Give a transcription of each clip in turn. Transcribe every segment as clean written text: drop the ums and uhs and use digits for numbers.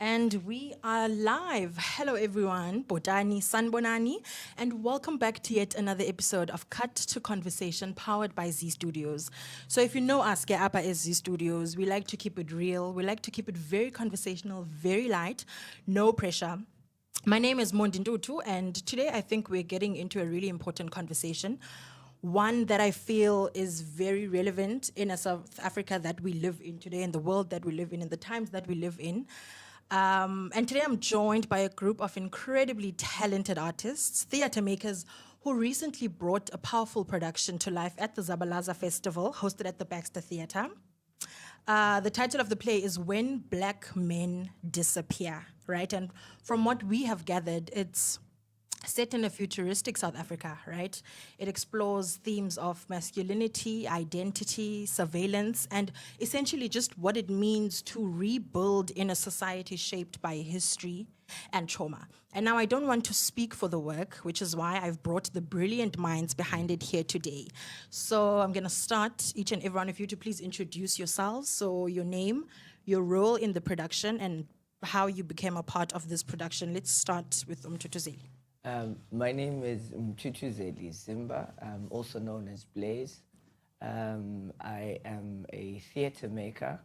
And we are live. Hello, everyone. Bodani, Sanbonani, and welcome back to yet another episode of Cut to Conversation powered by Z Studios. So, if you know us, Apa is Z Studios. We like to keep it real. We like to keep it very conversational, very light, no pressure. My name is Mondindutu, and today I think we're getting into a really important conversation. One that I feel is very relevant in a South Africa that we live in today, in the world that we live in the times that we live in. And today I'm joined by a group of incredibly talented artists, theatre makers, who recently brought a powerful production to life at the Zabalaza Festival, hosted at the Baxter Theatre. The title of the play is When Black Men Disappear, right? And from what we have gathered, it's set in a futuristic South Africa, right? It explores themes of masculinity, identity, surveillance, and essentially just what it means to rebuild in a society shaped by history and trauma. And now I don't want to speak for the work, which is why I've brought the brilliant minds behind it here today. So I'm going to start each and every one of you to please introduce yourselves. So your name, your role in the production, and how you became a part of this production. Let's start with Umtutuzeli. My name is Mtutuzeli Zimba, also known as Blaze. I am a theatre maker.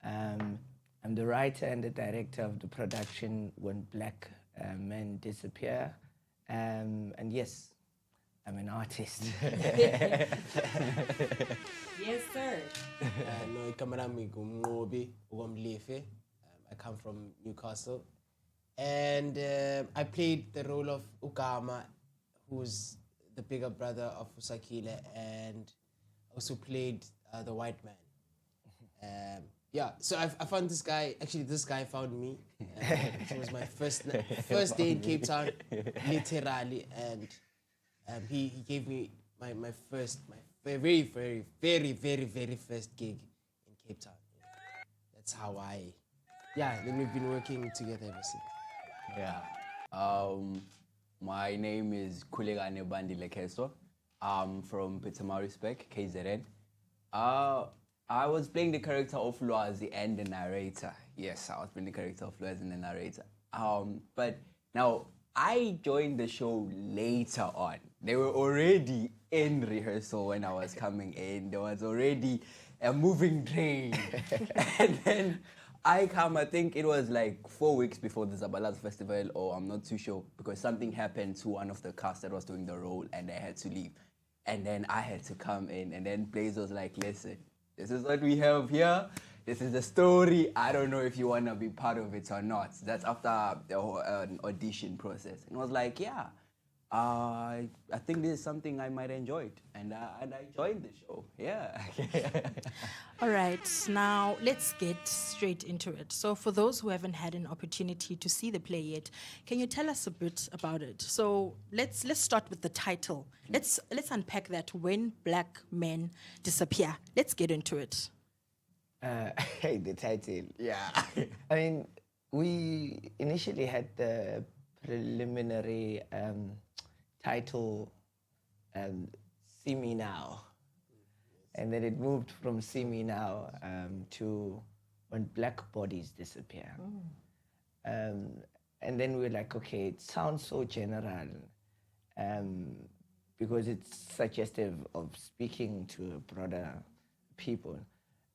I'm the writer and the director of the production When Black Men Disappear. And yes, I'm an artist. Yes, sir. No, Kamarami Gumnobi, Uwamlefe. I come from Newcastle. And I played the role of Ukama, who's the bigger brother of Usakile, and also played the white man. So I found this guy. Actually, this guy found me. It was my first day in Cape Town, literally, and he gave me my very first gig in Cape Town. That's how then we've been working together ever since. Yeah. My name is Kulegane Bandilekeso. I'm from Pietermaritzburg, KZN. I was playing the character of Lwazi and the narrator. Yes, I was playing the character of Lwazi and the narrator. But now, I joined the show later on. They were already in rehearsal when I was coming in. There was already a moving train. And then I think it was like 4 weeks before the Zabalaza Festival, or I'm not too sure, because something happened to one of the cast that was doing the role and they had to leave. And then I had to come in, and then Blaze was like, listen, this is what we have here. This is the story. I don't know if you want to be part of it or not. That's after the whole audition process. And I was like, yeah, I think this is something I might enjoy it. And I joined the show, yeah. All right, now let's get straight into it. So for those who haven't had an opportunity to see the play yet, can you tell us a bit about it? So let's start with the title. Let's unpack that, When Black Men Disappear. Let's get into it. The title. Yeah. I mean, we initially had the preliminary title, See Me Now. And then it moved from See Me Now to When Black Bodies Disappear. And then we were like, okay, it sounds so general because it's suggestive of speaking to broader people.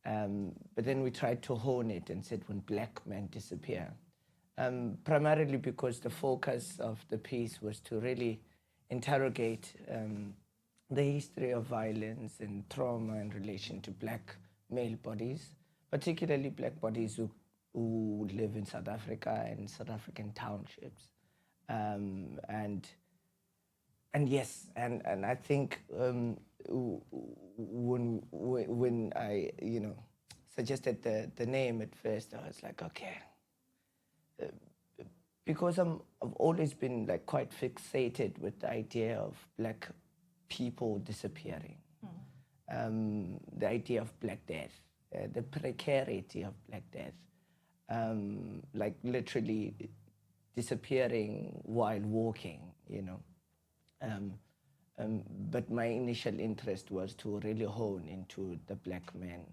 But then we tried to hone it and said, When Black Men Disappear. Primarily because the focus of the piece was to really interrogate the history of violence and trauma in relation to black male bodies, particularly black bodies who live in South Africa and South African townships. And I think when I suggested the name at first, I was like, okay. Because I've always been like quite fixated with the idea of black people disappearing, the idea of Black Death, the precarity of Black Death, like literally disappearing while walking, But my initial interest was to really hone into the black men,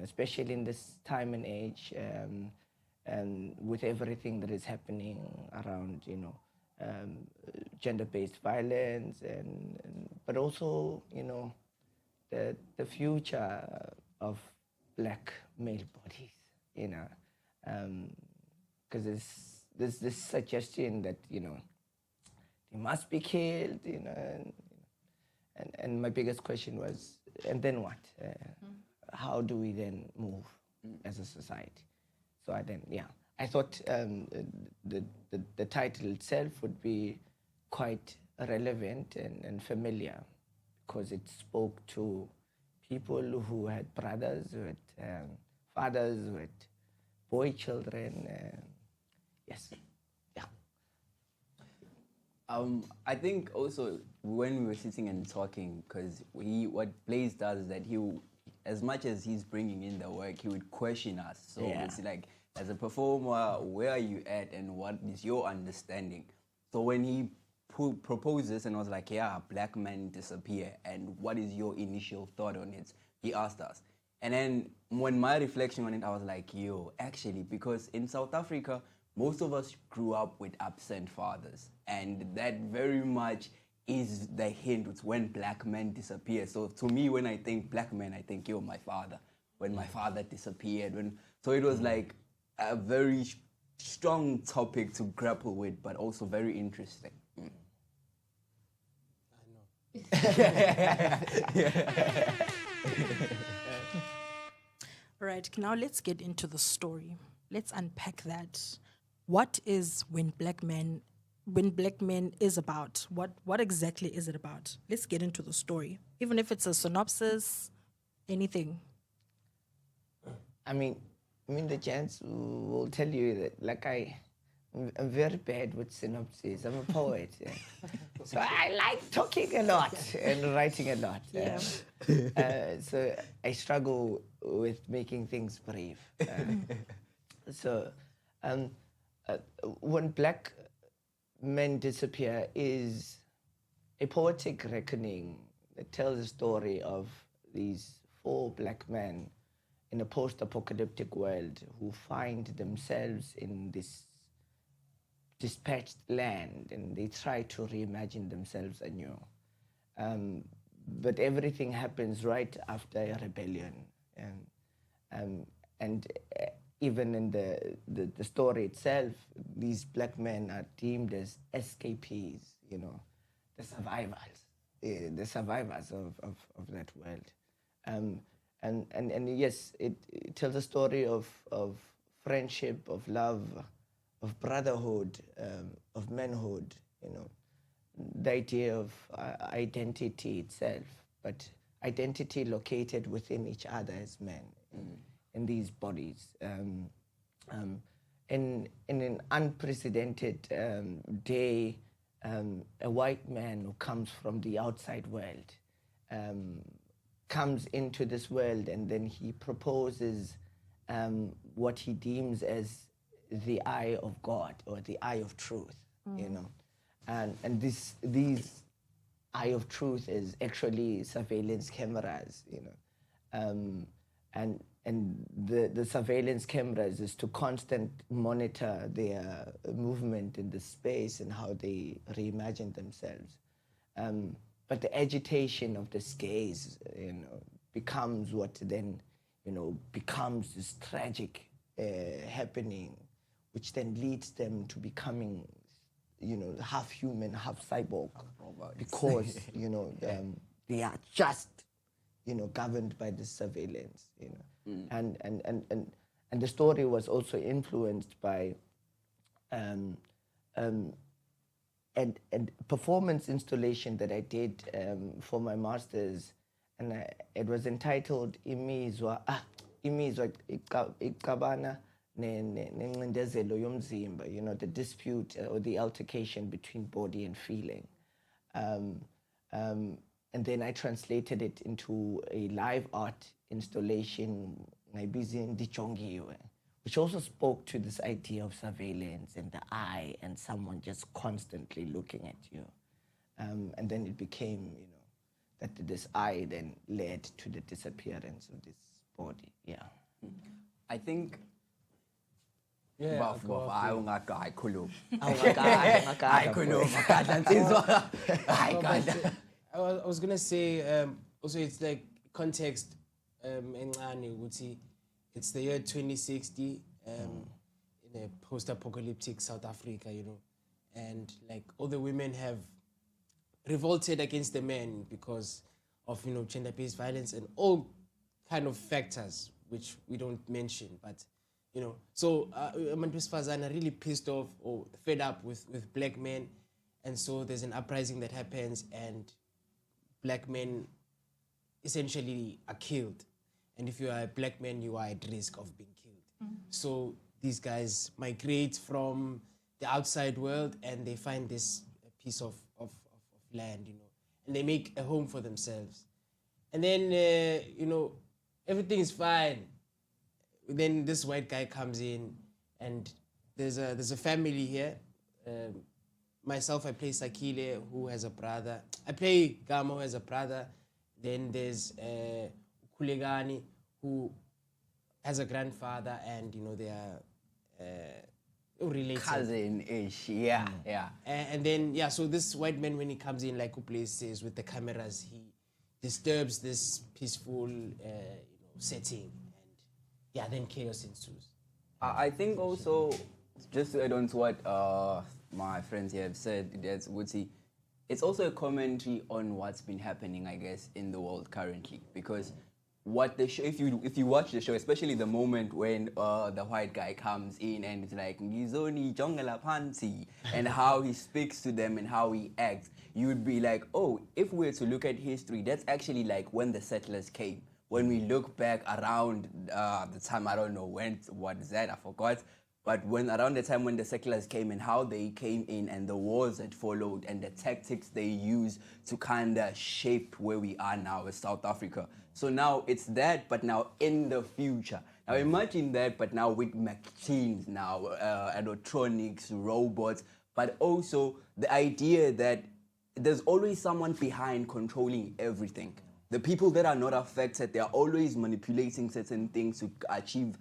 especially in this time and age. and with everything that is happening around, gender-based violence, but also, the future of black male bodies, because there's this suggestion that, they must be killed, and my biggest question was, and then what? How do we then move as a society? So I thought the title itself would be quite relevant and familiar, because it spoke to people who had brothers, who had fathers, who had boy children. Yes, yeah. I think also when we were sitting and talking, because what Blaze does is that as much as he's bringing in the work, he would question us. So it's like, as a performer, where are you at and what is your understanding? So when he proposes and was like, yeah, black men disappear, and what is your initial thought on it? He asked us. And then when my reflection on it, I was like, actually, because in South Africa, most of us grew up with absent fathers. And that very much is the hint. It's when black men disappear. So to me, when I think black men, I think, my father. When my father disappeared. So it was like a very strong topic to grapple with, but also very interesting. All right, now let's get into the story. Let's unpack that. What is When Black Men is about? What exactly is it about? Let's get into the story. Even if it's a synopsis, anything. I mean, the chance will tell you that, I'm very bad with synopses. I'm a poet. Yeah. So I like talking a lot and writing a lot. Yeah. So I struggle with making things brief. When Black Men Disappear is a poetic reckoning that tells the story of these 4 black men in a post-apocalyptic world who find themselves in this dispatched land, and they try to reimagine themselves anew. But everything happens right after a rebellion. And even in the story itself, these black men are deemed as escapees, the survivors of that world. And yes, it tells a story of friendship, of love, of brotherhood, of manhood, the idea of identity itself, but identity located within each other as men in these bodies. In an unprecedented day, a white man who comes from the outside world comes into this world, and then he proposes what he deems as the eye of God, or the eye of truth, and these eye of truth is actually surveillance cameras, and the surveillance cameras is to constant monitor their movement in the space and how they reimagine themselves. But the agitation of this gaze, becomes what then, becomes this tragic happening, which then leads them to becoming, half human, half cyborg, because they are just, governed by the surveillance, and the story was also influenced by and performance installation that I did for my master's, and it was entitled Imizwa Ikabana Nencindezelo Yomzimba, the dispute or the altercation between body and feeling. And then I translated it into a live art installation, which also spoke to this idea of surveillance and the eye and someone just constantly looking at you. And then it became, that this eye then led to the disappearance of this body. Yeah. I think Yeah, Buff, go buff. off, Hayi ungakakhuluma. Ungakadla, Hayi khuluma, gadla nsizwa. Hayi No, gadla. I was gonna say also it's like context encane ukuthi it's the year 2060 in a post-apocalyptic South Africa, you know, and like all the women have revolted against the men because of, you know, gender-based violence and all kind of factors which we don't mention, but you know, so abantu besifazane are really pissed off or fed up with black men, and so there's an uprising that happens and black men essentially are killed, and if you are a black man you are at risk of being killed. So these guys migrate from the outside world and they find this piece of land, you know, and they make a home for themselves, and then you know, everything is fine. Then this white guy comes in and there's a family here. Myself, I play Sakile, who has a brother. I play Gamo, who has a brother. Then there's Kulegani, who has a grandfather, and you know they are related. Cousin-ish, yeah, yeah. And then yeah, so this white man, when he comes in, like Uplay says, with the cameras, he disturbs this peaceful you know, setting, and yeah, then chaos ensues. I think also, just to add on to what my friends here have said, that's Woodsy, it's also a commentary on what's been happening, I guess, in the world currently. Because what the show, if you watch the show, especially the moment when the white guy comes in and it's like Ngizoni Jongela Pansi, and how he speaks to them and how he acts, you would be like, oh, if we were to look at history, that's actually like when the settlers came. When we look back around the time, I don't know when, what is that, I forgot. But when around the time when the settlers came and how they came in and the wars that followed and the tactics they used to kind of shape where we are now as South Africa. So now it's that, but now in the future. Now imagine that, but now with machines now, electronics, robots, but also the idea that there's always someone behind controlling everything. The people that are not affected, they are always manipulating certain things to achieve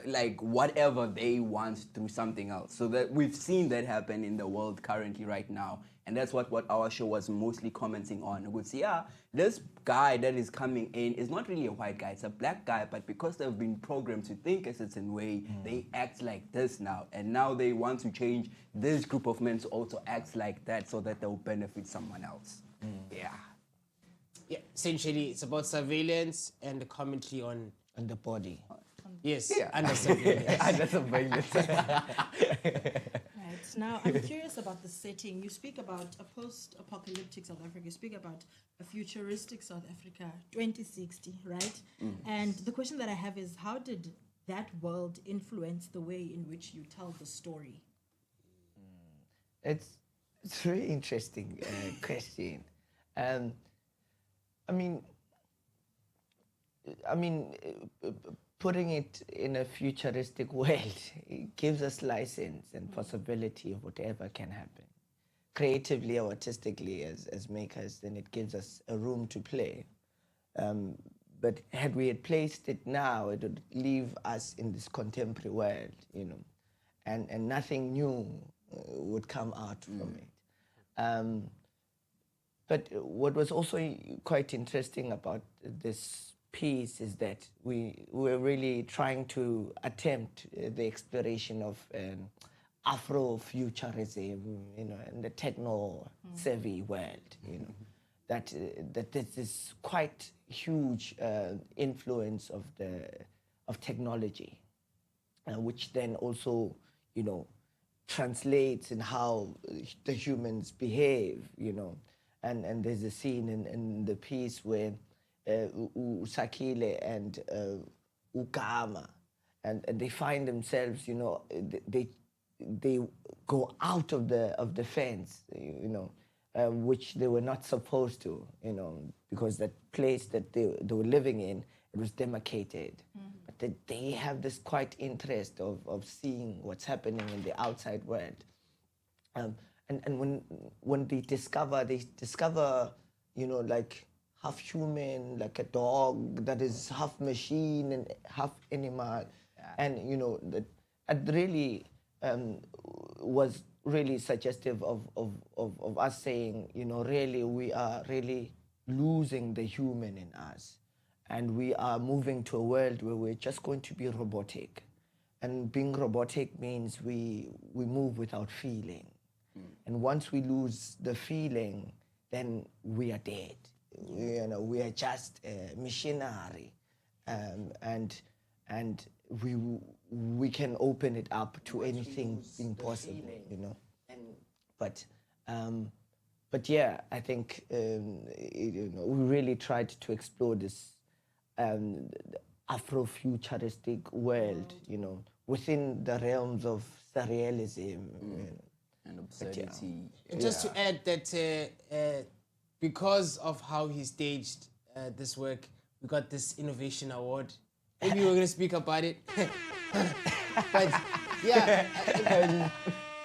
like whatever they want through something else. So that we've seen that happen in the world currently right now. And that's what our show was mostly commenting on. We would say, yeah, this guy that is coming in is not really a white guy, it's a black guy, but because they've been programmed to think a certain way, they act like this now. And now they want to change this group of men to also act like that so that they'll benefit someone else. Yeah. Yeah, essentially it's about surveillance and the commentary on the body. yes, Yeah. under surveillance. Under surveillance. Right. Now, I'm curious about the setting. You speak about a post-apocalyptic South Africa. You speak about a futuristic South Africa, 2060, right? And the question that I have is, how did that world influence the way in which you tell the story? It's a very interesting question. I mean, putting it in a futuristic world, it gives us license and possibility of whatever can happen. Creatively or artistically as makers, then it gives us a room to play. But had we had placed it now, it would leave us in this contemporary world, you know, and nothing new would come out from it. But what was also quite interesting about this piece is that we were really trying to attempt the exploration of Afrofuturism, you know, and the techno-savvy world, you know, that there's this quite huge influence of technology, which then also, you know, translates in how the humans behave, you know. And there's a scene in the piece where Sakile and Ugama, and they find themselves, you know, they go out of the fence, you know, which they were not supposed to, you know, because that place that they were living in, it was demarcated. But they have this quite interest of seeing what's happening in the outside world. And when they discover, you know, like half human, like a dog that is half machine and half animal, and you know it really was really suggestive of us saying, you know, really we are really losing the human in us, and we are moving to a world where we're just going to be robotic, and being robotic means we move without feeling, and once we lose the feeling, then we are dead. You know, we are just machinery, and we can open it up to anything being possible, you know. But yeah, I think you know, we really tried to explore this Afrofuturistic world, you know, within the realms of surrealism, you know. And absurdity. And just to add that because of how he staged this work, we got this innovation award. Maybe we're going to speak about it. But yeah,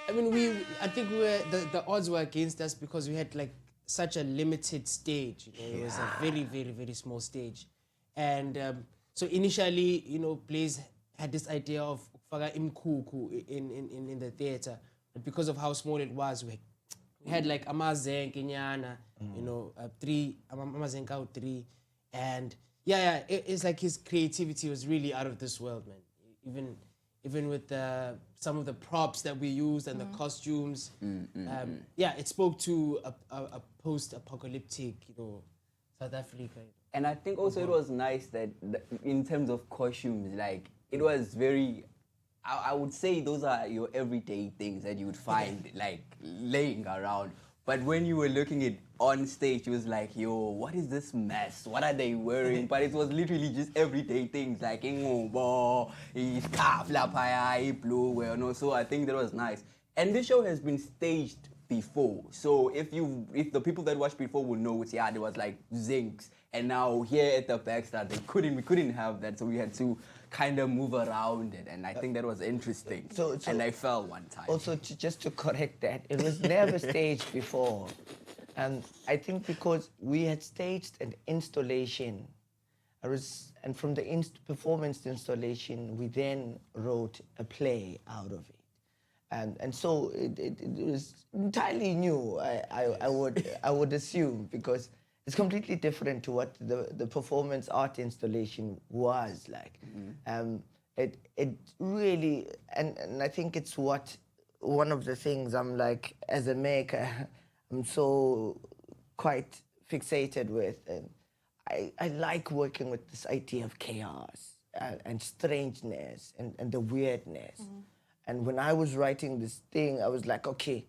I mean, I think the odds were against us because we had like such a limited stage. You know, it was a very, very, very small stage. And so initially, you know, Blaze had this idea of faga imkuku in the theater. But because of how small it was, we had like amazenke nyana, you know, amazenke out 3. And yeah, it's like his creativity was really out of this world, man. Even with some of the props that we used and the costumes, yeah, it spoke to a post-apocalyptic, you know, South Africa. And I think also it was nice that in terms of costumes, like it was very, I would say those are your everyday things that you would find like laying around. But when you were looking at on stage, it was like, yo, what is this mess? What are they wearing? But it was literally just everyday things like scarf, lapaya, blue, you know. So I think that was nice. And this show has been staged before. So if the people that watched before will know, yeah, there was like zincs. And now here at the Baxter, we couldn't have that. So we had to kind of move around it. And I think that was interesting. And I fell one time. Also, just to correct that, it was never staged before. And I think because we had staged an installation, and from the performance installation, we then wrote a play out of it. And so it was entirely new, I would assume, because it's completely different to what the performance art installation was like. It really, and I think it's one of the things I'm like, as a maker, I'm so quite fixated with. And I like working with this idea of chaos and strangeness and the weirdness. And when I was writing this thing, I was like, okay,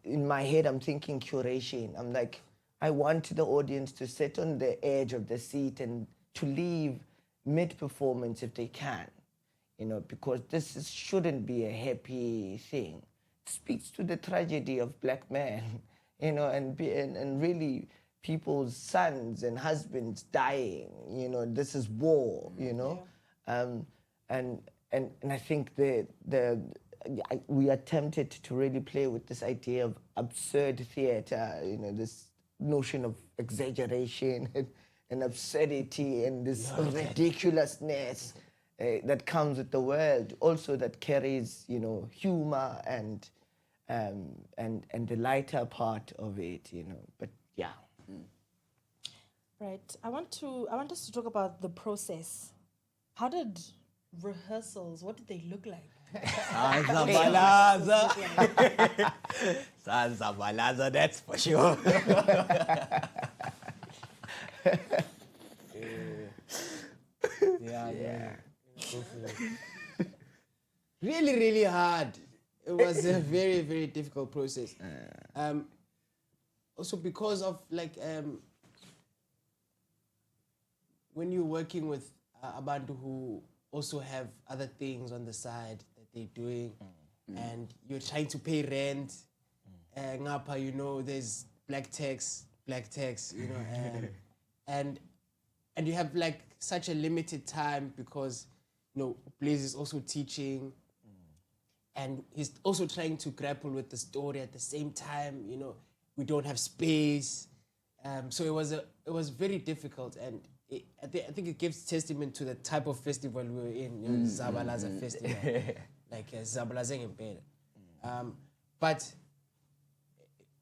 in my head, I'm thinking curation. I'm like, I want the audience to sit on the edge of the seat and to leave mid-performance if they can, you know, because this shouldn't be a happy thing. It speaks to the tragedy of black men, you know, and really people's sons and husbands dying, you know, this is war, you know. And I think we attempted to really play with this idea of absurd theater, you know, this notion of exaggeration and absurdity and this ridiculousness that comes with the world, also that carries, you know, humor and the lighter part of it, you know. But yeah. Right. I want us to talk about the process. How did rehearsals, what did they look like? Zabalaza, that's for sure. Yeah. Really, really hard. It was a very, very difficult process. Also because of like when you're working with abantu who also have other things on the side that they're doing, and you're trying to pay rent. Ngapa, you know, there's black tax, you know, and you have like such a limited time because, you know, Blaze is also teaching, and he's also trying to grapple with the story at the same time. You know, we don't have space, so it was very difficult, and I think it gives testament to the type of festival we were in, Zabalaza Festival, like Zabalaza ngempela. But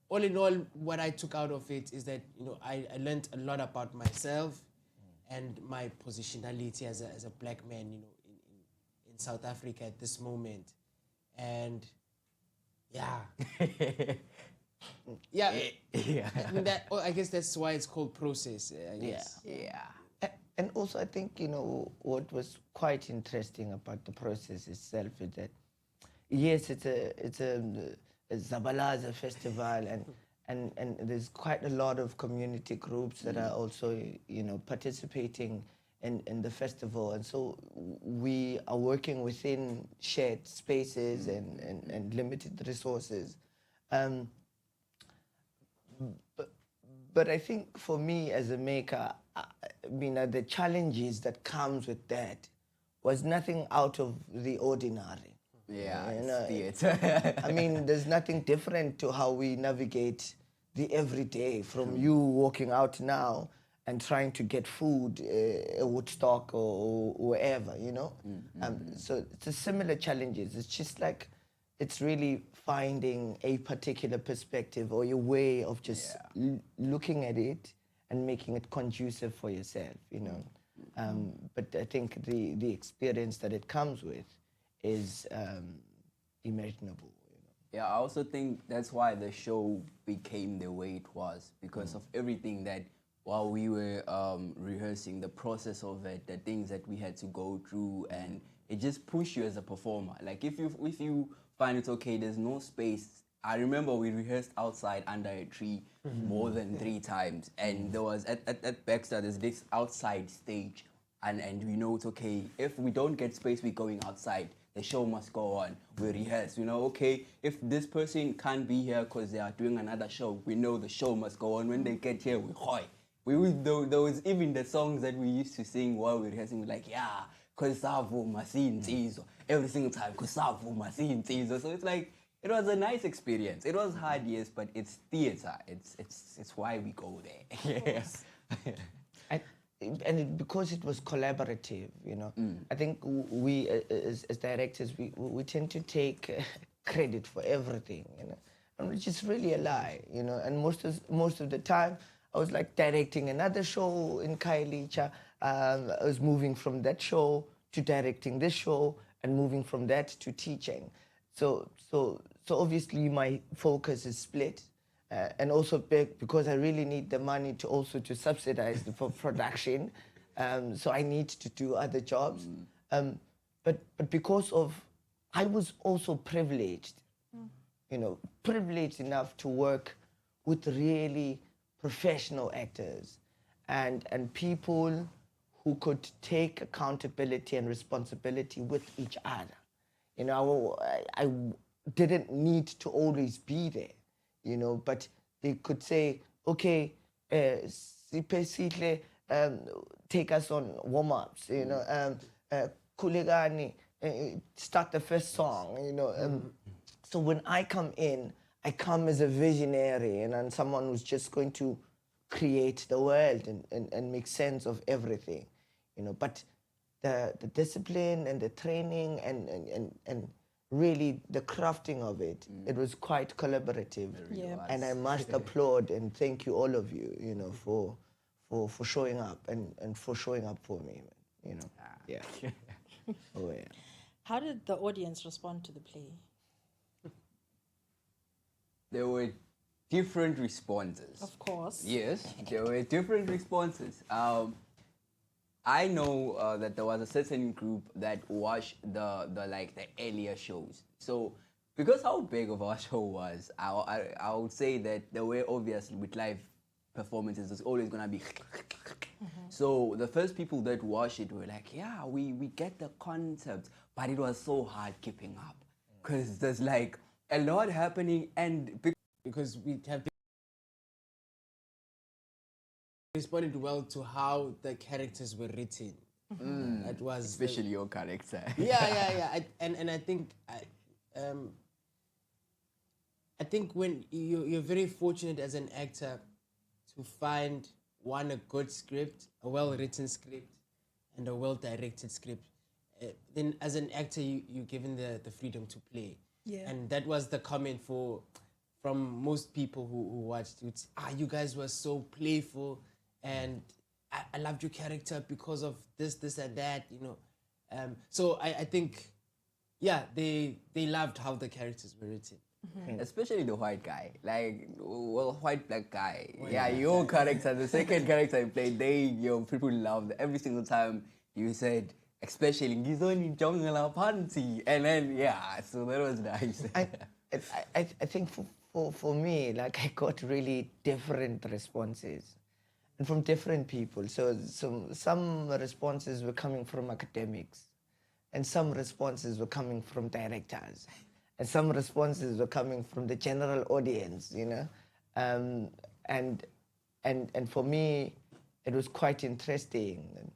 all in all, what I took out of it is that I learned a lot about myself and my positionality as a black man, in South Africa at this moment, and yeah. Yeah. I guess that's why it's called process. I guess. And also, I think what was quite interesting about the process itself is that yes, it's a Zabalaza Festival, and there's quite a lot of community groups that are also participating in the festival, and so we are working within shared spaces and limited resources. But I think for me as a maker, the challenges that comes with that was nothing out of the ordinary. Yeah, it's theatre. I mean, there's nothing different to how we navigate the everyday, from you walking out now and trying to get food at Woodstock or wherever, So it's a similar challenges. It's just like, it's really finding a particular perspective or your way of just looking at it and making it conducive for yourself, But I think the experience that it comes with is immeasurable. Yeah, I also think that's why the show became the way it was, because of everything that while we were rehearsing, the process of it, the things that we had to go through, and it just pushed you as a performer. Like if you find it okay, there's no space. I remember we rehearsed outside under a tree more than 3 times, and there was at Baxter there's this outside stage, and it's okay, if we don't get space, we're going outside. The show must go on. We rehearse, okay, if this person can't be here because they are doing another show, we know the show must go on. When they get here, we hoy. There was even the songs that we used to sing while we were rehearsing, we're like, yeah, kusavuma sinsizwa. Every single time, kusavuma sinsizwa. So it's like, it was a nice experience. It was hard, yes, but it's theatre. It's why we go there. Because it was collaborative, I think we as directors, we tend to take credit for everything, and which is really a lie, and most of the time I was like directing another show in Kailicha. I was moving from that show to directing this show and moving from that to teaching. So obviously my focus is split. And also because I really need the money to subsidize the production, so I need to do other jobs. But because of, I was also privileged, privileged enough to work with really professional actors and people who could take accountability and responsibility with each other. I didn't need to always be there. But they could say, okay, take us on warm-ups, Kuligani, start the first song, So when I come in, I come as a visionary and someone who's just going to create the world and make sense of everything, But the discipline and the training and really the crafting of it, it was quite collaborative. And I must applaud and thank you, all of you, for showing up and for showing up for me, Yeah. Oh, yeah. How did the audience respond to the play? There were different responses. Of course. Yes, there were different responses. I know that there was a certain group that watched the earlier shows. So because how big of our show was, I would say that the way obviously with live performances is always gonna be. So the first people that watched it were like, yeah, we get the concept, but it was so hard keeping up because there's like a lot happening, and because we have responded well to how the characters were written. That was especially your character. Yeah. And I think I think when you're very fortunate as an actor to find one, a good script, a well-written script, and a well-directed script. Then as an actor, you're given the freedom to play. Yeah. And that was the comment from most people who watched it. You guys were so playful, and I loved your character because of this and that, you know. So I think, yeah, they loved how the characters were written. Especially the white guy, like, well, white black guy. Yeah, your character, the second character you played, people loved every single time you said, especially Ngizoni Jongala Panti, and then yeah, so that was nice. I think for me, like, I got really different responses, and from different people. So some responses were coming from academics, and some responses were coming from directors, and some responses were coming from the general audience, you know. And for me, it was quite interesting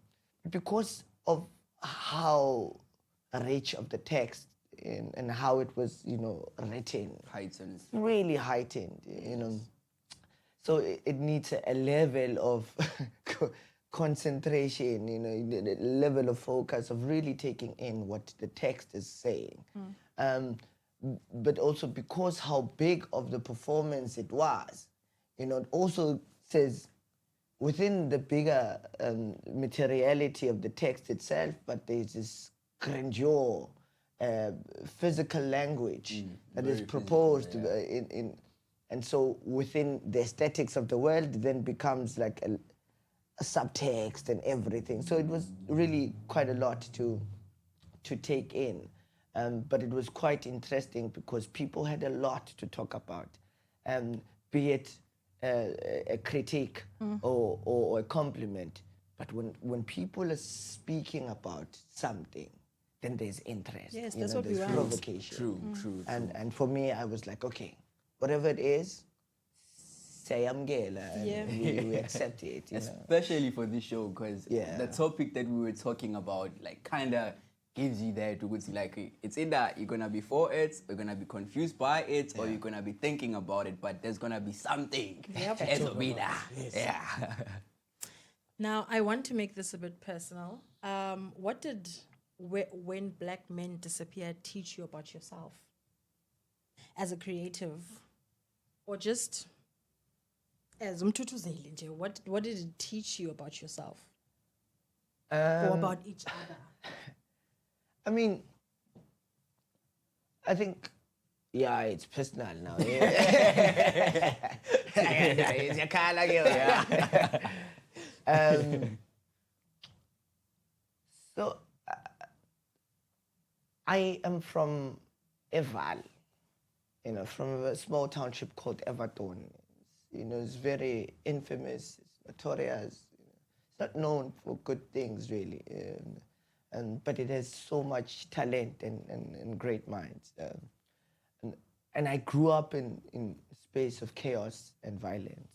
because of how rich of the text and how it was, you know, written. Heightened. Really heightened, you know. So it needs a level of concentration, you know, the level of focus of really taking in what the text is saying. But also because how big of the performance it was, you know, it also says within the bigger materiality of the text itself, but there's this grandeur, physical language that is proposed and so within the aesthetics of the world then becomes like a subtext and everything. So it was really quite a lot to take in. But it was quite interesting because people had a lot to talk about, be it a critique or a compliment. But when people are speaking about something, then there's interest. Yes, you that's know, what we there's want. provocation. True. And for me, I was like, okay, whatever it is, say I'm gay, and Yeah. we accept it. You know? Especially for this show, because Yeah. the topic that we were talking about, like, kind of gives you that to see, like, it's either you're gonna be for it, you're gonna be confused by it, or you're gonna be thinking about it, but there's gonna be something. Yep. Eso vida. Yeah. Now, I want to make this a bit personal. What did when black men disappeared teach you about yourself as a creative, or just as umtutuzeli nje? What did it teach you about yourself or about each other? I mean, I think, yeah, it's personal now. Yeah. It's your car, like, yeah. So, I am from Eval, you know, from a small township called Everton. You know, it's very infamous, it's notorious. You know, it's not known for good things, really. But it has so much talent and great minds. And I grew up in a space of chaos and violence.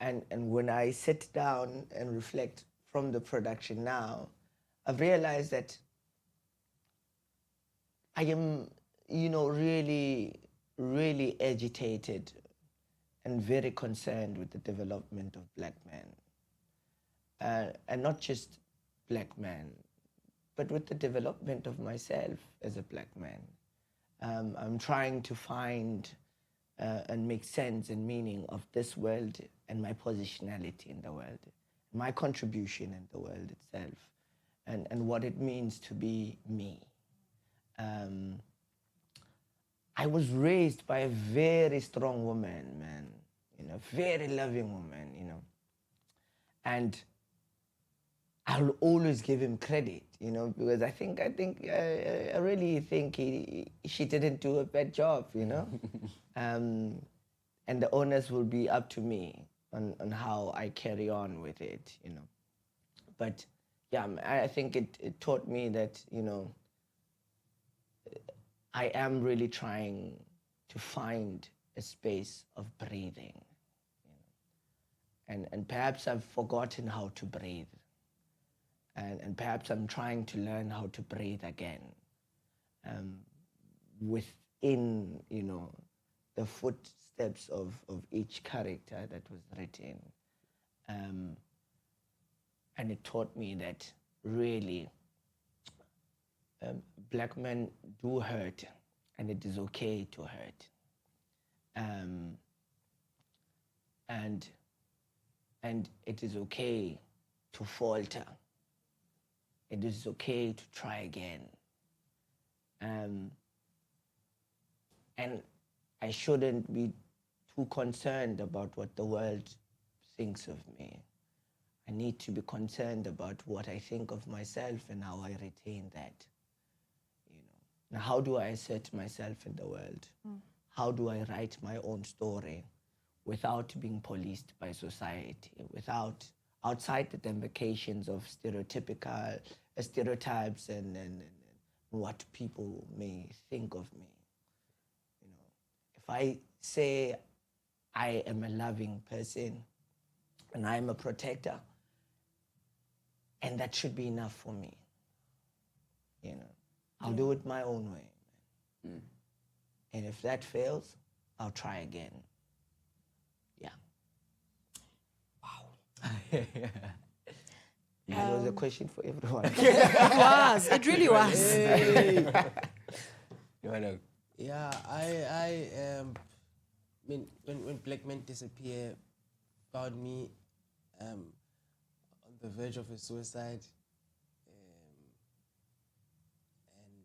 And when I sit down and reflect from the production now, I've realized that I am, you know, really, really agitated and very concerned with the development of black men. And not just black men, but with the development of myself as a black man. I'm trying to find and make sense and meaning of this world and my positionality in the world, my contribution in the world itself, and what it means to be me. I was raised by a very strong woman, man, you know, very loving woman, you know, and I'll always give him credit, you know, because I really think she didn't do a bad job, you know, and the onus will be up to me on how I carry on with it, you know. But yeah, I think it taught me that, you know, I am really trying to find a space of breathing, you know? And perhaps I've forgotten how to breathe. And perhaps I'm trying to learn how to breathe again within, you know, the footsteps of each character that was written. And it taught me that really black men do hurt, and it is okay to hurt. And it is okay to falter. It is okay to try again. And I shouldn't be too concerned about what the world thinks of me. I need to be concerned about what I think of myself and how I retain that. You know. Now, how do I assert myself in the world? How do I write my own story without being policed by society, outside the demarcations of stereotypes and what people may think of me? You know, if I say I am a loving person and I am a protector, and that should be enough for me. You know, I'll do it my own way. And if that fails, I'll try again. Yeah. Wow. That was a question for everyone. It was. It really was. Yeah, I mean, when black men disappear, found me on the verge of a suicide, and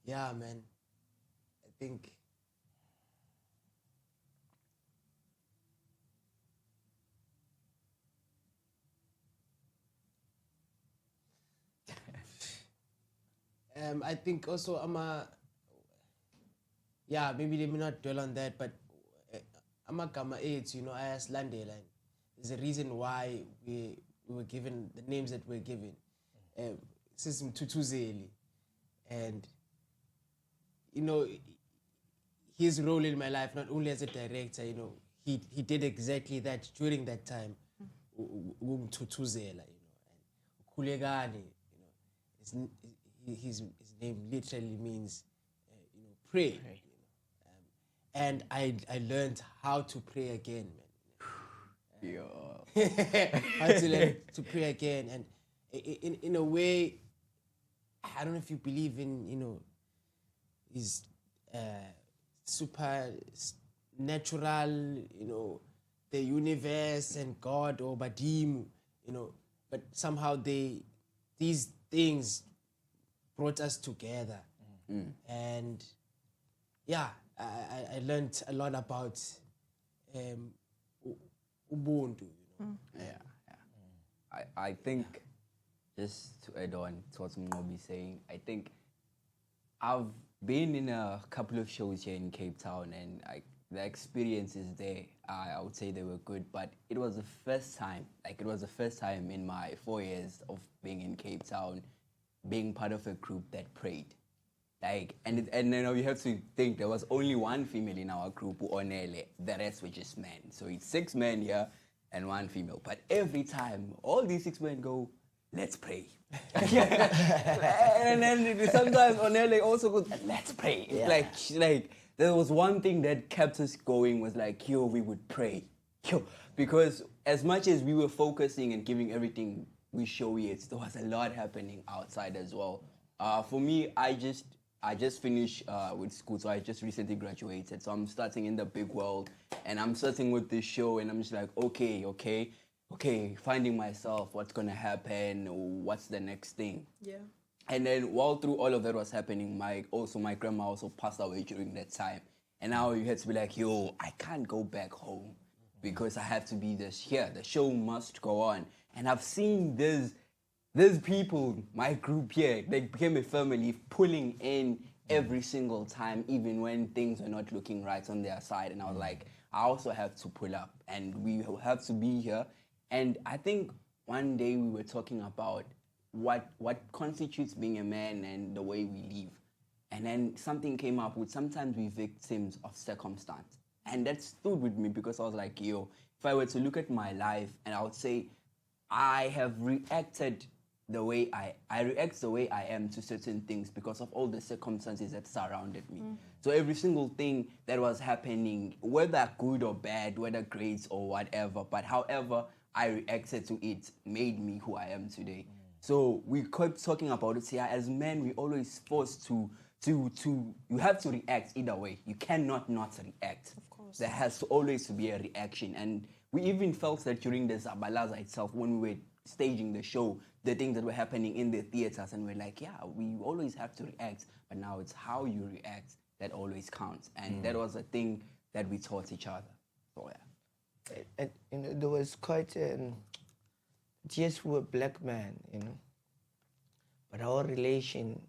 yeah, man, I think I think also maybe let me not dwell on that, but Gama AIDS, you know, as Landela, there's a reason why we were given the names that we're given. System Tutuzeli. And, you know, his role in my life, not only as a director, you know, he did exactly that during that time. Tutuzela, you know, and Kulegani, you know, his name literally means, you know, pray. You know. And I learned how to pray again, man. How to learn to pray again. And in a way, I don't know if you believe in, you know, is super natural, you know, the universe and God or Badimu, you know, but somehow these things brought us together. And yeah, I learned a lot about Ubuntu, you know. I think, just to add on to what Mngobi is saying, I think I've been in a couple of shows here in Cape Town, and the experiences there, I would say they were good, but it was the first time in my 4 years of being in Cape Town, being part of a group that prayed. And you know, you have to think there was only one female in our group, Onele, the rest were just men. So it's 6 men here and 1 female. But every time, all these 6 men go, let's pray. And then sometimes Onele also goes, let's pray. Yeah. Like there was one thing that kept us going was like, yo, we would pray. Because as much as we were focusing and giving everything we show it, there was a lot happening outside as well. For me, I just finished with school, so I just recently graduated. So I'm starting in the big world, and I'm starting with this show, and I'm just like, okay, finding myself, what's gonna happen, what's the next thing. Yeah. And then while through all of that was happening, my grandma also passed away during that time. And now you had to be like, yo, I can't go back home because I have to be this here. The show must go on. And I've seen these people, my group here, they became a family, pulling in every single time, even when things were not looking right on their side. And I was like, I also have to pull up, and we have to be here. And I think one day we were talking about what constitutes being a man and the way we live. And then something came up with sometimes we're victims of circumstance. And that stood with me because I was like, yo, if I were to look at my life, and I would say I have reacted the way I react the way I am to certain things because of all the circumstances that surrounded me. So every single thing that was happening, whether good or bad, whether great or whatever, but however I reacted to it made me who I am today. So we kept talking about it here. As men, we always forced to you have to react either way. You cannot not react. Of course. There has to always be a reaction. And we even felt that during the Zabalaza itself, when we were staging the show, the things that were happening in the theaters, and we're like, yeah, we always have to react, but now it's how you react that always counts. And that was a thing that we taught each other. So yeah. And you know, there was quite yes, we're black men, you know, but our relation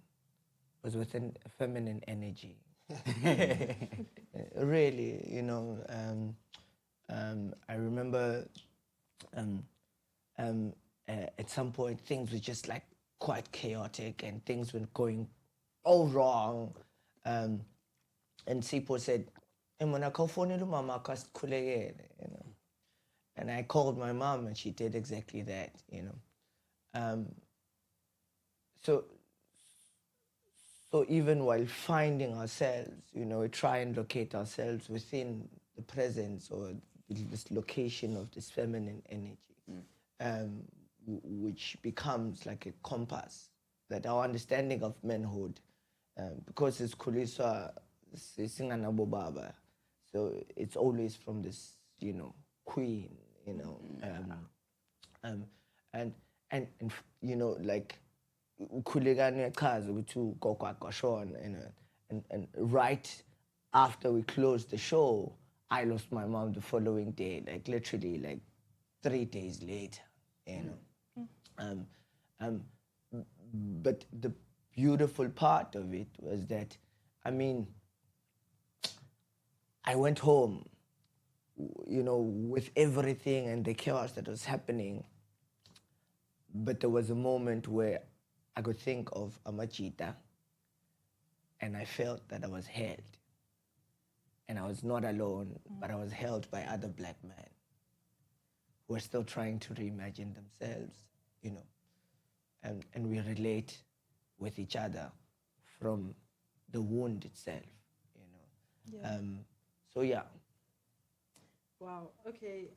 was with a feminine energy. Really, you know, I remember at some point things were just like quite chaotic and things were going all wrong. And Sipo said, you know. And I called my mom and she did exactly that, you know. So even while finding ourselves, you know, we try and locate ourselves within the presence or this location of this feminine energy, which becomes like a compass that our understanding of manhood, because it's kuliswa singanabo baba, so it's always from this, you know, queen, you know, and you know, like ukhulekane chaza ukuthi gokwaqashona, you know, and right after we closed the show, I lost my mom the following day, like literally like 3 days later, you know. But the beautiful part of it was that, I mean, I went home, you know, with everything and the chaos that was happening, but there was a moment where I could think of Amachita, and I felt that I was held. And I was not alone, but I was held by other black men who are still trying to reimagine themselves, you know, and we relate with each other from the wound itself, you know. Yeah. So yeah. Wow. Okay.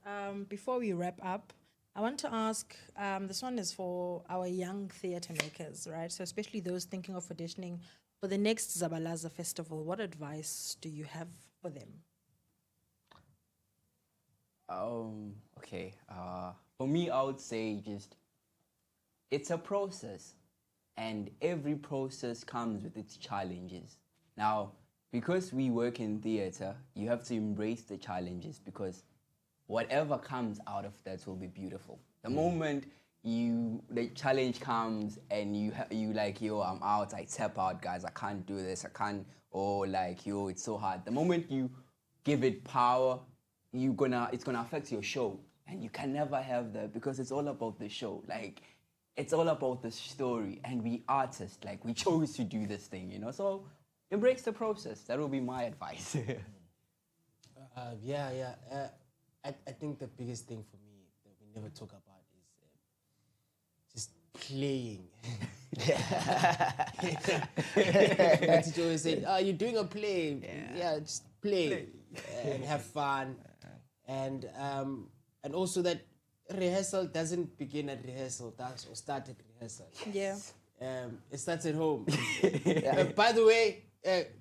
Before we wrap up, I want to ask, this one is for our young theatre makers, right? So especially those thinking of auditioning for the next Zabalaza Festival. What advice do you have for them? Okay. For me, I would say just, it's a process. And every process comes with its challenges. Now, because we work in theatre, you have to embrace the challenges because whatever comes out of that will be beautiful. The moment the challenge comes and you like, yo, I'm out, I tap out, guys, I can't do this, I can't, or like, yo, it's so hard. The moment you give it power, it's gonna affect your show. And you can never have that because it's all about the show. Like, it's all about the story, and we artists, like, we chose to do this thing, you know? So embrace the process. That will be my advice. I think the biggest thing for me that we never talk about is just playing. My teacher always said, you're doing a play. Yeah, just play and have fun. And also that rehearsal doesn't begin at rehearsal, or start at rehearsal. Yeah. It starts at home. By the way,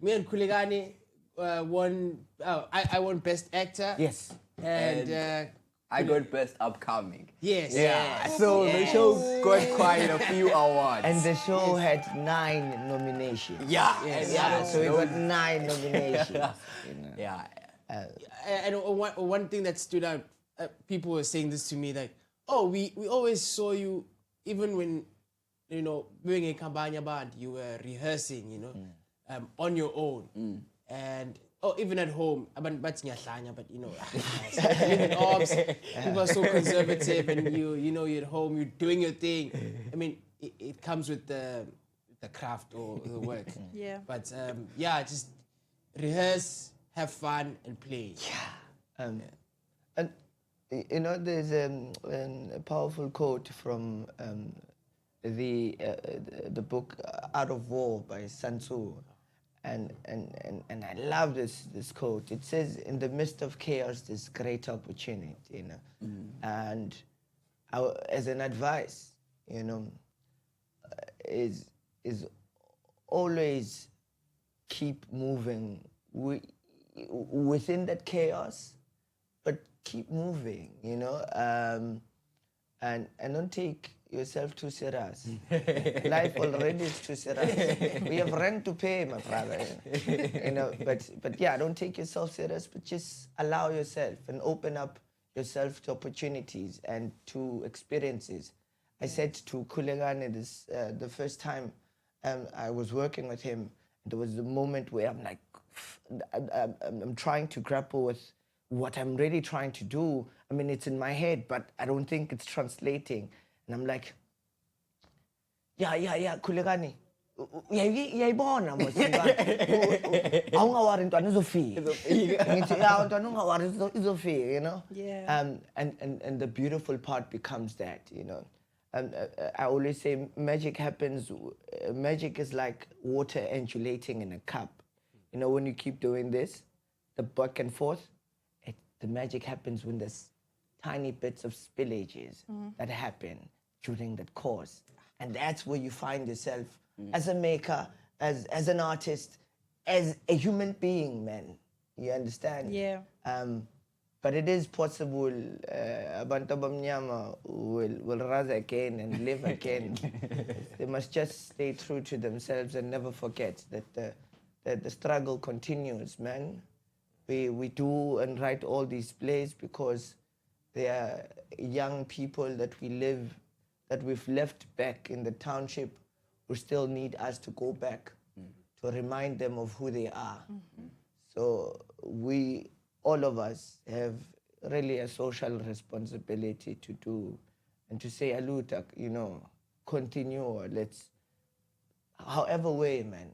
me and Kuligani won. I won Best Actor. Yes. And I got Best Upcoming. yes. Yeah. So the show got quite a few awards. And the show had 9 nominations. Yeah. Yes. Yeah. So we got 9 nominations. You know. Yeah. And one thing that stood out, people were saying this to me, like, oh, we always saw you, even when, you know, doing a Kambanya band, you were rehearsing, you know, on your own. And even at home, but you know, living ops, people are so conservative, and you know, you're at home, you're doing your thing. I mean, it comes with the craft or the work. Yeah. But just rehearse, have fun, and play. And you know, there's a powerful quote from the book Out of War by Sun Tzu, and I love this quote. It says, "In the midst of chaos, there's great opportunity." You know, and as an advice, you know, is always keep moving within that chaos, but keep moving, you know, and don't take yourself too serious. Life already is too serious. We have rent to pay, my brother. You know, but yeah, don't take yourself serious, but just allow yourself and open up yourself to opportunities and to experiences. I said to Kulegane this the first time I was working with him, there was the moment where I'm like, I'm trying to grapple with what I'm really trying to do. I mean, it's in my head, but I don't think it's translating. And I'm like, yeah, Kulegane. Uyayibona mos awungawari ntwana izofika ngithi ya ntwana ungawari izofika, you know. Yeah. And the beautiful part becomes that, you know. I always say magic happens. Magic is like water undulating in a cup. You know, when you keep doing this, the back and forth, the magic happens when there's tiny bits of spillages that happen during that course. And that's where you find yourself as a maker, as an artist, as a human being, man. You understand? Yeah. But it is possible. Abantu abamnyama will rise again and live again. They must just stay true to themselves and never forget that the struggle continues, man. We do and write all these plays because they are young people that we've left back in the township who still need us to go back to remind them of who they are. So all of us have really a social responsibility to do and to say, Aluta, you know, continue, or let's, however way, man.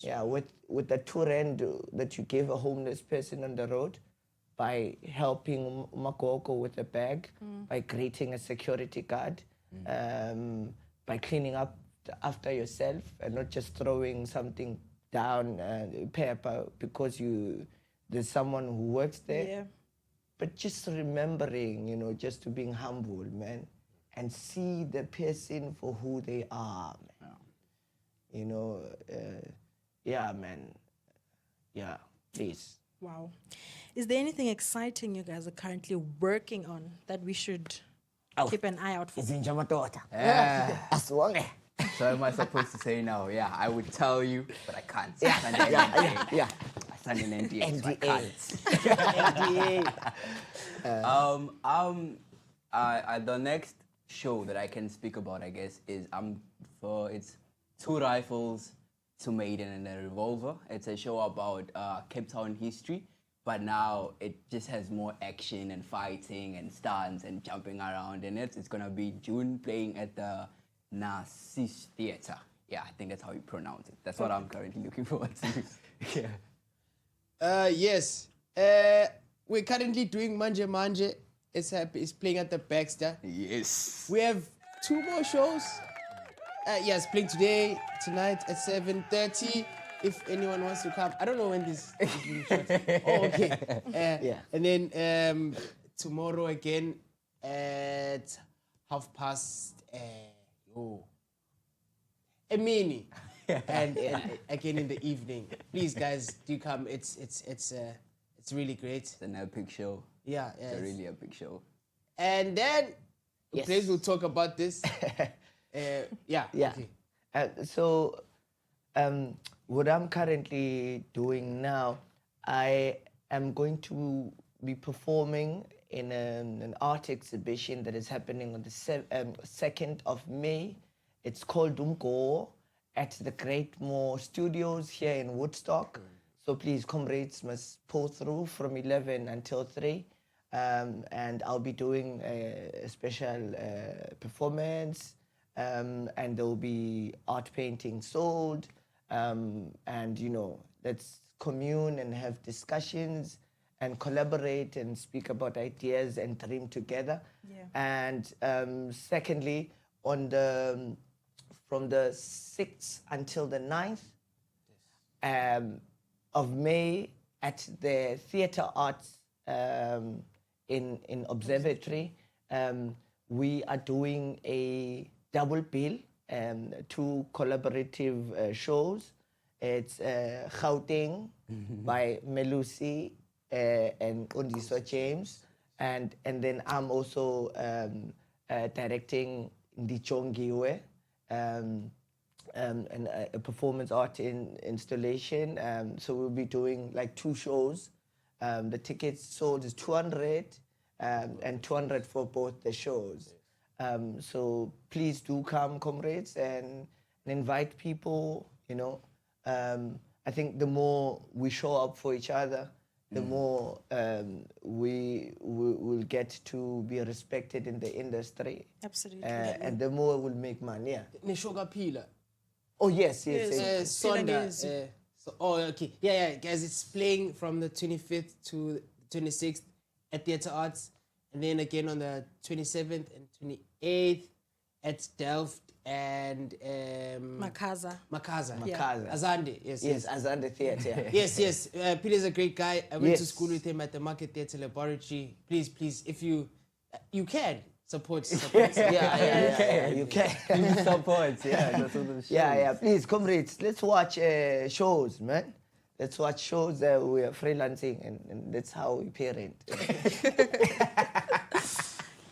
Yeah, with the 2 rand that you gave a homeless person on the road, by helping Makoko with a bag, by greeting a security guard, by cleaning up after yourself and not just throwing something down paper because there's someone who works there. Yeah. But just remembering, you know, just to being humble, man, and see the person for who they are, man. You know, yeah, man. Yeah, please. Wow. Is there anything exciting you guys are currently working on that we should keep an eye out for? So am I supposed to say now? Yeah, I would tell you, but I can't. Yeah. I signed an NDA, so I can't. The next show that I can speak about, I guess, is it's 2 Rifles, 2 Maiden, and a Revolver. It's a show about Cape Town history, but now it just has more action and fighting and stunts and jumping around in it. It's gonna be June, playing at the Baxter Theatre. Yeah, I think that's how you pronounce it. That's what I'm currently looking forward to. Yeah. Yes. We're currently doing Manje Manje. It's playing at the Baxter. Yes. We have 2 more shows. Yes, playing today, tonight at 7:30. If anyone wants to come. I don't know when this is being shot. Oh, okay. Yeah. And then tomorrow again at 12:30. A mini. and again in the evening. Please, guys, do come. It's really great. It's an epic show. Yeah, It's a really epic show. And then, Yes. please, we'll talk about this. Yeah. Okay. So, what I'm currently doing now, I am going to be performing in an art exhibition that is happening on the 2nd of May. It's called Umko at the Great Moore Studios here in Woodstock. So please, comrades must pull through from 11 until 3. And I'll be doing a special performance, and there'll be art painting sold. And, you know, let's commune and have discussions and collaborate and speak about ideas and dream together. Yeah. And secondly, on the from the 6th until the 9th of May at the Theatre Arts in Observatory. We are doing a double bill, 2 collaborative shows. It's Gauteng by Melusi and Undiswa James, and then I'm also directing Ndichongiwe, and a performance art installation. So we'll be doing like 2 shows. The tickets sold is 200 and 200 for both the shows. So please do come, comrades, and invite people. You know, I think the more we show up for each other, the more we will get to be respected in the industry. Absolutely. And the more we'll make money. Yeah. Neshoka Pila. Oh yes. Sonda. Okay. Yeah, guys, it's playing from the 25th to the 26th at Theatre Arts, and then again on the 27th and 28th at Delft and Makaza. Makaza. Azande, yes. Azande Theatre. Yes. Peter's a great guy. I went to Yes. school with him at the Market Theatre Laboratory. Please, if you can support. Yeah, you can. Support, yeah. That's what the show Yeah, please, comrades, let's watch shows, man. Let's watch shows. We are freelancing, and that's how we parent.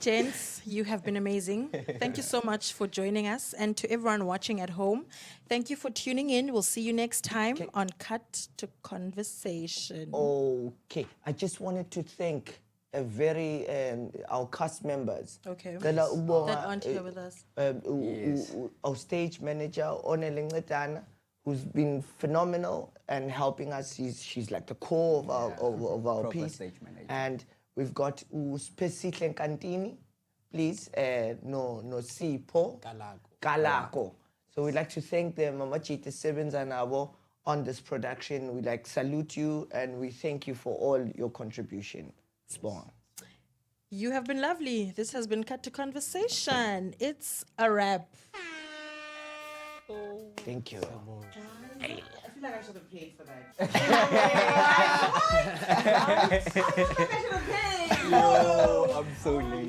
Gents, you have been amazing. Thank you so much for joining us. And to everyone watching at home, thank you for tuning in. We'll see you next time on Cut to Conversation. Okay, I just wanted to thank our cast members. Okay. That aren't here with us. Our stage manager, Onelingletana, who's been phenomenal and helping us. She's like the core of our Proper piece. stage manager. And we've got Spesihle Kantini, please, no Sipho Kalako. So we'd like to thank them, Mama Chita Sevens and Abo, on this production. We'd like to salute you, and we thank you for all your contribution. Spawn. You have been lovely. This has been Cut to Conversation. It's a wrap. Thank you. I feel like I should have paid for that. I should have paid. Yo, I'm so late.